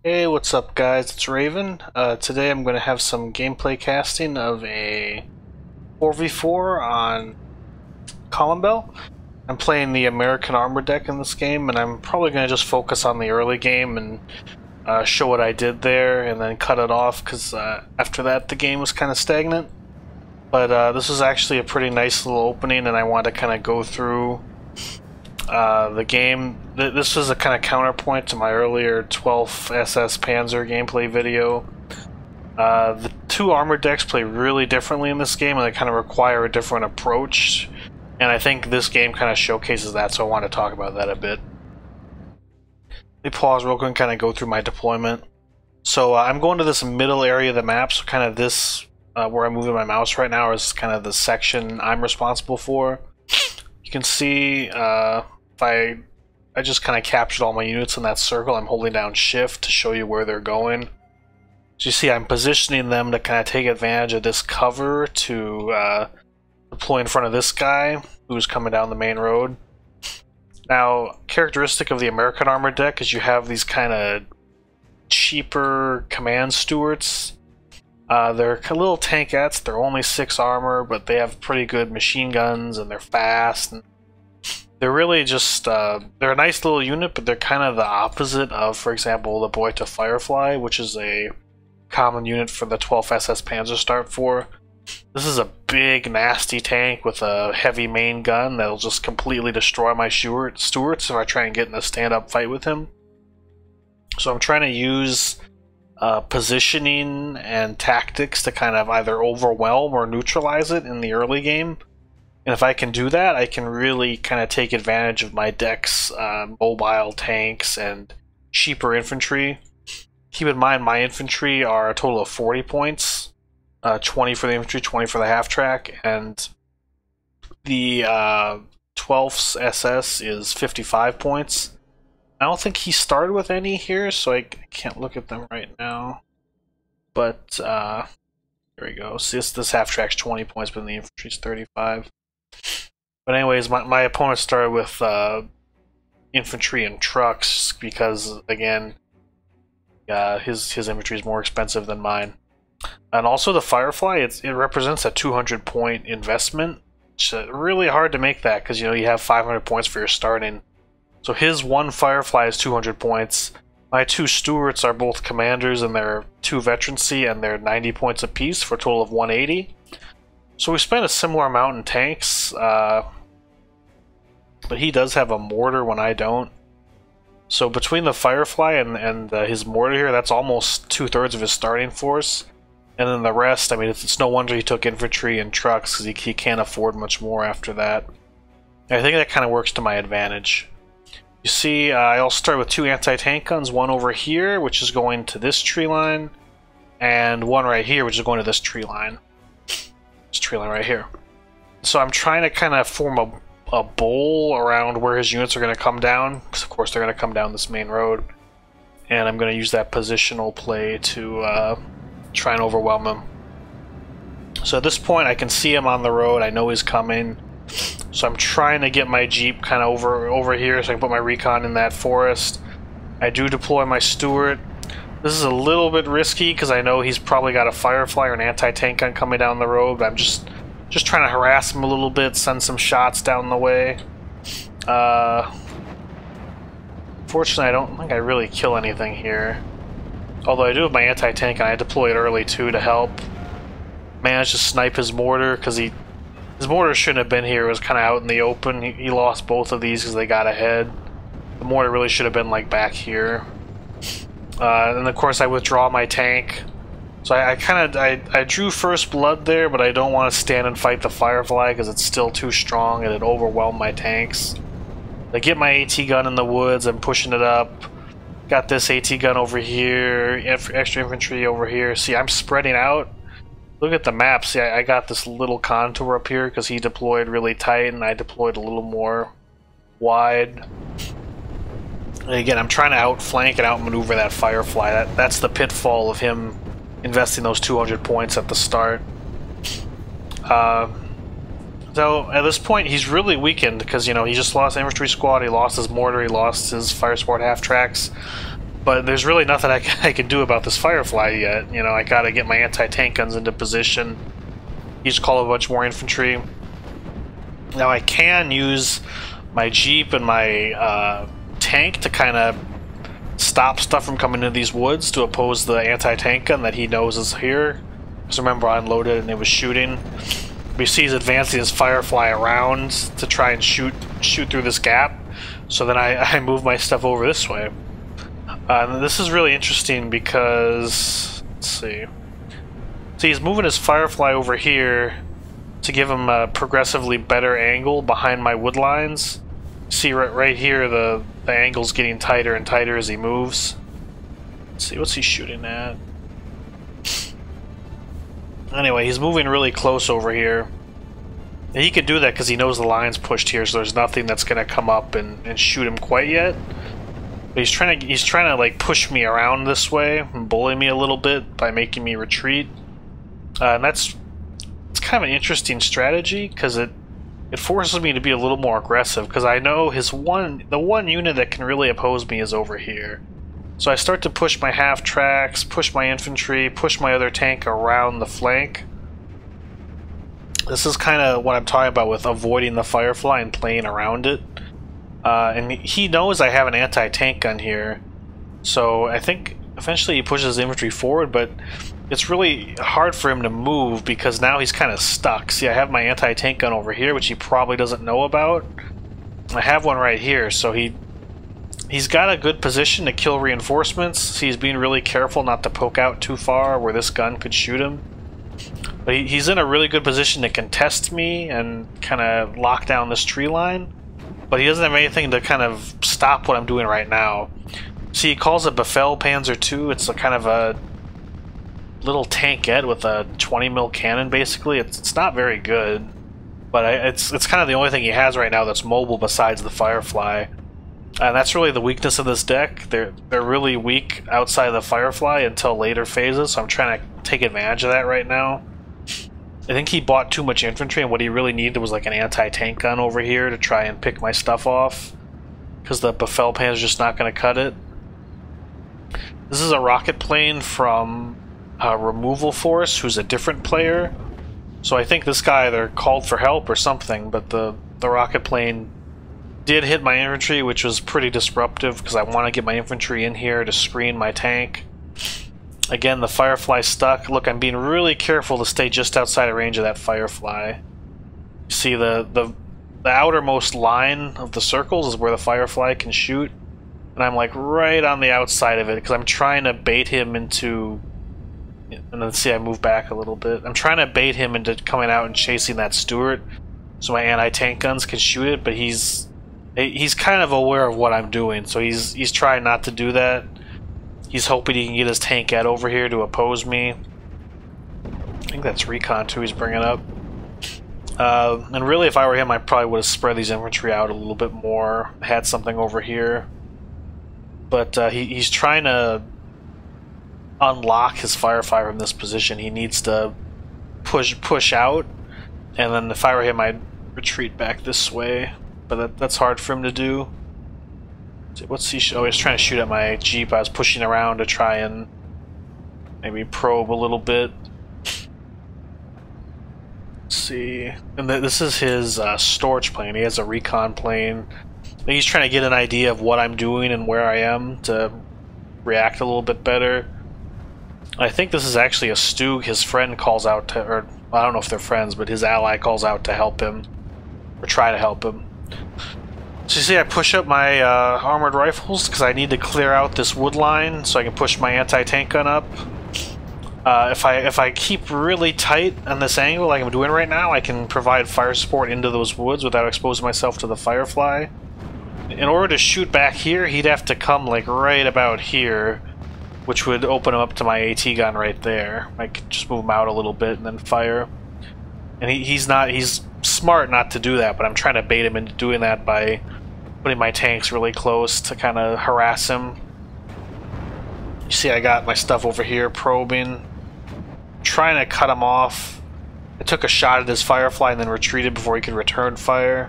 Hey, what's up guys? It's Raven. Today I'm going to have some gameplay casting of a 4v4 on Columbell. I'm playing the American Armor deck in this game, and I'm probably going to just focus on the early game and show what I did there and then cut it off because after that the game was kind of stagnant. But this is actually a pretty nice little opening, and I want to kind of go through the game. This is a kind of counterpoint to my earlier 12th SS Panzer gameplay video. The two armor decks play really differently in this game, and they kind of require a different approach. And I think this game kind of showcases that, so I want to talk about that a bit. Let me pause real quick and kind of go through my deployment. So I'm going to this middle area of the map, so kind of this, where I'm moving my mouse right now, is kind of the section I'm responsible for. You can see if I just kind of captured all my units in that circle. I'm holding down shift to show you where they're going. So you see I'm positioning them to kind of take advantage of this cover to deploy in front of this guy who's coming down the main road. Now, characteristic of the American Armor deck is you have these kind of cheaper command stewards. They're little tankettes. They're only 6 armor, but they have pretty good machine guns and they're fast. And they're really just, they're a nice little unit, but they're kind of the opposite of, for example, the Boita Firefly, which is a common unit for the 12th SS Panzer Start 4. This is a big, nasty tank with a heavy main gun that'll just completely destroy my Stuarts if I try and get in a stand-up fight with him. So I'm trying to use positioning and tactics to kind of either overwhelm or neutralize it in the early game. And if I can do that, I can really kind of take advantage of my deck's mobile tanks and cheaper infantry. Keep in mind, my infantry are a total of 40 points. 20 for the infantry, 20 for the half-track, and the 12th SS is 55 points. I don't think he started with any here, so I can't look at them right now. But, here we go. See, this half-track's 20 points, but the infantry's 35. But anyways, my opponent started with infantry and trucks because, again, his infantry is more expensive than mine. And also the Firefly, it represents a 200-point investment. It's really hard to make that because, you know, you have 500 points for your starting. So his one Firefly is 200 points. My 2 Stuarts are both commanders and they're 2 veterancy and they're 90 points apiece for a total of 180. So we spent a similar amount in tanks, but he does have a mortar when I don't. So between the Firefly and his mortar here, that's almost 2/3 of his starting force. And then the rest, I mean, it's no wonder he took infantry and trucks because he can't afford much more after that. And I think that kind of works to my advantage. You see, I also start with 2 anti-tank guns, one over here, which is going to this tree line, and one right here, which is going to this tree line. This tree line right here. So I'm trying to kind of form a bowl around where his units are going to come down, because of course they're going to come down this main road. And I'm going to use that positional play to try and overwhelm him. So at this point I can see him on the road, I know he's coming. So I'm trying to get my Jeep kind of over here so I can put my recon in that forest. I do deploy my Stuart. This is a little bit risky because I know he's probably got a Firefly or an anti-tank gun coming down the road, but I'm just trying to harass him a little bit, send some shots down the way. Fortunately, I don't think I really kill anything here. Although I do have my anti-tank and I deploy it early too to help. Managed to snipe his mortar because his mortar shouldn't have been here. It was kind of out in the open. He lost both of these because they got ahead. The mortar really should have been like back here. And of course I withdraw my tank. So I drew first blood there, but I don't want to stand and fight the Firefly because it's still too strong and it overwhelmed my tanks. I get my AT gun in the woods. I'm pushing it up. Got this AT gun over here, extra infantry over here. See, I'm spreading out. Look at the map. See, I got this little contour up here because he deployed really tight and I deployed a little more wide. And again, I'm trying to outflank and outmaneuver that Firefly. That's the pitfall of him investing those 200 points at the start. So at this point, he's really weakened because, you know, he just lost infantry squad, he lost his mortar, he lost his fire support half tracks. But there's really nothing I can do about this Firefly yet. You know, I gotta get my anti-tank guns into position. Just call a bunch more infantry. Now I can use my Jeep and my tank to kind of stop stuff from coming into these woods to oppose the anti-tank gun that he knows is here. Because remember, I unloaded and it was shooting. But you see he's advancing his Firefly around to try and shoot through this gap. So then I move my stuff over this way. This is really interesting because, let's see. So he's moving his Firefly over here to give him a progressively better angle behind my wood lines. See right here, the angle's getting tighter and tighter as he moves. Let's see, what's he shooting at? Anyway, he's moving really close over here. And he can do that because he knows the line's pushed here, so there's nothing that's going to come up and shoot him quite yet. But he's trying to like push me around this way and bully me a little bit by making me retreat. And it's kind of an interesting strategy because it forces me to be a little more aggressive because I know the one unit that can really oppose me is over here. So I start to push my half tracks, push my infantry, push my other tank around the flank. This is kind of what I'm talking about with avoiding the Firefly and playing around it. And he knows I have an anti-tank gun here, so I think eventually he pushes the infantry forward, but it's really hard for him to move because now he's kind of stuck. See, I have my anti-tank gun over here, which he probably doesn't know about. I have one right here, so he's got a good position to kill reinforcements. See, he's being really careful not to poke out too far where this gun could shoot him. But he's in a really good position to contest me and kind of lock down this tree line. But he doesn't have anything to kind of stop what I'm doing right now. See, he calls it Befehl Panzer II. It's a kind of a little tankette with a 20mm cannon, basically. It's not very good, but it's kind of the only thing he has right now that's mobile besides the Firefly. And that's really the weakness of this deck. They're really weak outside of the Firefly until later phases, so I'm trying to take advantage of that right now. I think he bought too much infantry, and what he really needed was like an anti-tank gun over here to try and pick my stuff off, because the Befehl Panzer is just not going to cut it. This is a rocket plane from Removal Force, who's a different player. So I think this guy either called for help or something, but the rocket plane did hit my infantry, which was pretty disruptive because I want to get my infantry in here to screen my tank. Again, the Firefly's stuck. Look, I'm being really careful to stay just outside of range of that Firefly. You see the outermost line of the circles is where the Firefly can shoot, and I'm like right on the outside of it because I'm trying to bait him into... And then see, I move back a little bit. I'm trying to bait him into coming out and chasing that Stuart so my anti-tank guns can shoot it, but he's kind of aware of what I'm doing, so he's trying not to do that. He's hoping he can get his tankette over here to oppose me. I think that's Recon 2 he's bringing up. And really, if I were him, I probably would have spread these infantry out a little bit more, had something over here. But he's trying to unlock his Firefly from this position. He needs to push out, and then if I were him, I'd retreat back this way. But that's hard for him to do. What's he? Oh, he's trying to shoot at my Jeep. I was pushing around to try and maybe probe a little bit. Let's see. And this is his storage plane. He has a recon plane. I think he's trying to get an idea of what I'm doing and where I am to react a little bit better. I think this is actually a Stug. His friend calls out to, or I don't know if they're friends, but his ally calls out to help him, or try to help him. So you see I push up my armored rifles because I need to clear out this wood line so I can push my anti-tank gun up. If I keep really tight on this angle like I'm doing right now, I can provide fire support into those woods without exposing myself to the Firefly. In order to shoot back here, he'd have to come like right about here, which would open him up to my AT gun right there. I could just move him out a little bit and then fire. And he's smart not to do that, but I'm trying to bait him into doing that by putting my tanks really close to kind of harass him. You see I got my stuff over here probing, trying to cut him off. I took a shot at his Firefly and then retreated before he could return fire.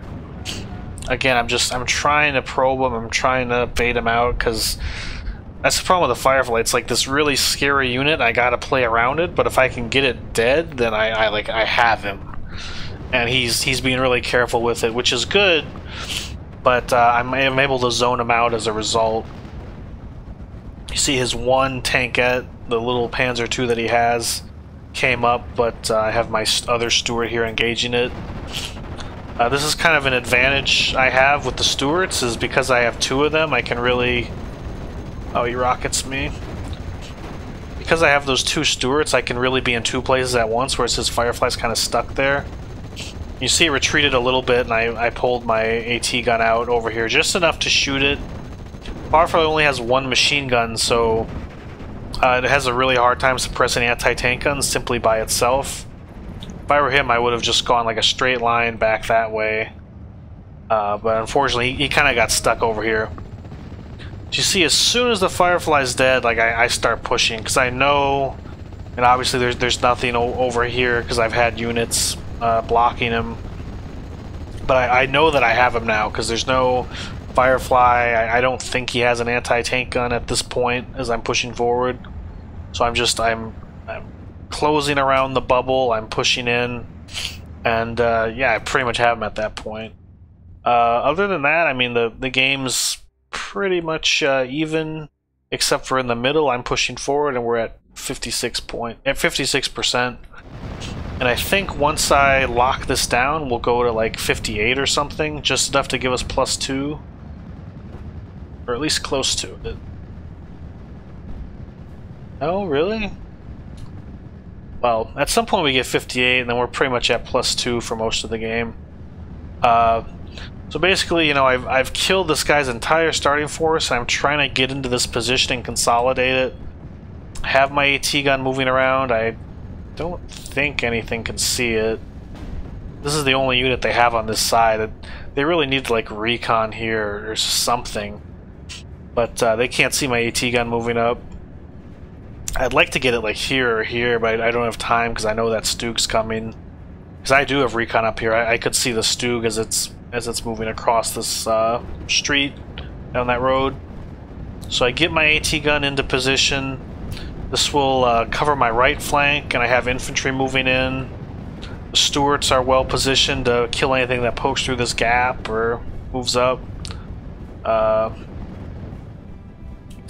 Again, I'm trying to probe him, I'm trying to bait him out because That's the problem with the Firefly. It's like this really scary unit. I gotta play around it, but if I can get it dead, then I have him, and he's being really careful with it, which is good. But I'm able to zone him out as a result. You see his one tankette, the little Panzer II that he has, came up, but I have my other Stuart here engaging it. This is kind of an advantage I have with the Stuarts, is because I have two of them, I can really... Oh, he rockets me. Because I have those two Stuarts, I can really be in two places at once, whereas his Firefly's kind of stuck there. You see it retreated a little bit, and I pulled my AT gun out over here, just enough to shoot it. Firefly only has one machine gun, so it has a really hard time suppressing anti-tank guns simply by itself. If I were him, I would have just gone like a straight line back that way. But unfortunately, he kind of got stuck over here. You see, as soon as the Firefly's dead, like I start pushing, because I know, and obviously there's nothing over here because I've had units blocking him. But I know that I have him now because there's no Firefly. I don't think he has an anti-tank gun at this point as I'm pushing forward. So I'm closing around the bubble, I'm pushing in, and yeah, I pretty much have him at that point. Other than that, I mean, the game's pretty much even, except for in the middle. I'm pushing forward, and we're at 56%. And I think once I lock this down, we'll go to like 58 or something, just enough to give us +2, or at least close to it. Oh, really? Well, at some point we get 58, and then we're pretty much at +2 for most of the game. So basically, you know, I've killed this guy's entire starting force. I'm trying to get into this position and consolidate it. I have my AT gun moving around. I don't think anything can see it. This is the only unit they have on this side. They really need to like recon here or something. But they can't see my AT gun moving up. I'd like to get it like here or here, but I don't have time because I know that Stug's coming. Because I do have recon up here. I could see the Stug as it's moving across this street down that road. So I get my AT gun into position. This will cover my right flank, and I have infantry moving in. The Stuarts are well positioned to kill anything that pokes through this gap or moves up. Let's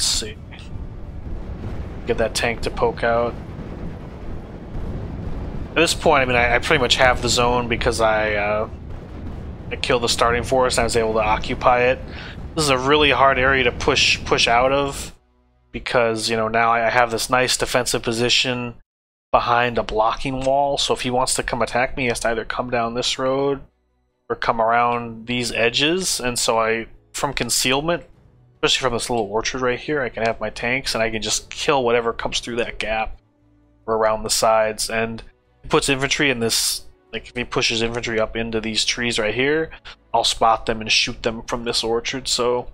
see. Get that tank to poke out. At this point, I mean, I pretty much have the zone because I killed the starting force and I was able to occupy it. This is a really hard area to push out of because, you know, now I have this nice defensive position behind a blocking wall. So if he wants to come attack me, he has to either come down this road or come around these edges. And so from concealment, especially from this little orchard right here, I can have my tanks and I can just kill whatever comes through that gap or around the sides. And he puts infantry in this, like if he pushes infantry up into these trees right here, I'll spot them and shoot them from this orchard. So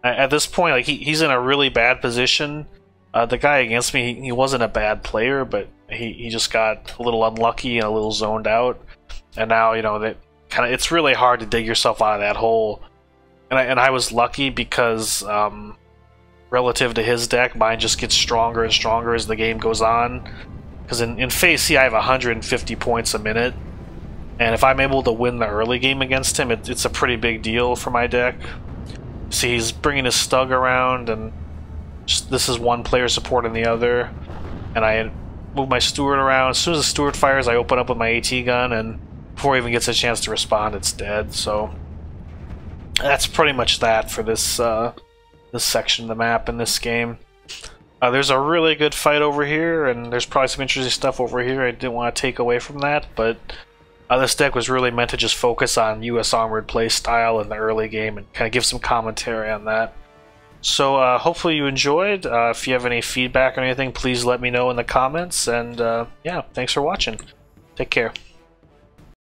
at this point, like he's in a really bad position. The guy against me, he wasn't a bad player, but he just got a little unlucky and a little zoned out. And now, you know, that it's really hard to dig yourself out of that hole. And I was lucky because relative to his deck, mine just gets stronger and stronger as the game goes on. Because in Phase C, I have 150 points a minute. And if I'm able to win the early game against him, it's a pretty big deal for my deck. See, he's bringing his Stug around, and this is one player supporting the other. And I move my Stuart around. As soon as the Stuart fires, I open up with my AT gun, and before he even gets a chance to respond, it's dead. So that's pretty much that for this this section of the map in this game. There's a really good fight over here, and there's probably some interesting stuff over here I didn't want to take away from that, but this deck was really meant to just focus on US Armored play style in the early game and kind of give some commentary on that. So hopefully you enjoyed. If you have any feedback or anything, please let me know in the comments, and yeah, thanks for watching. Take care.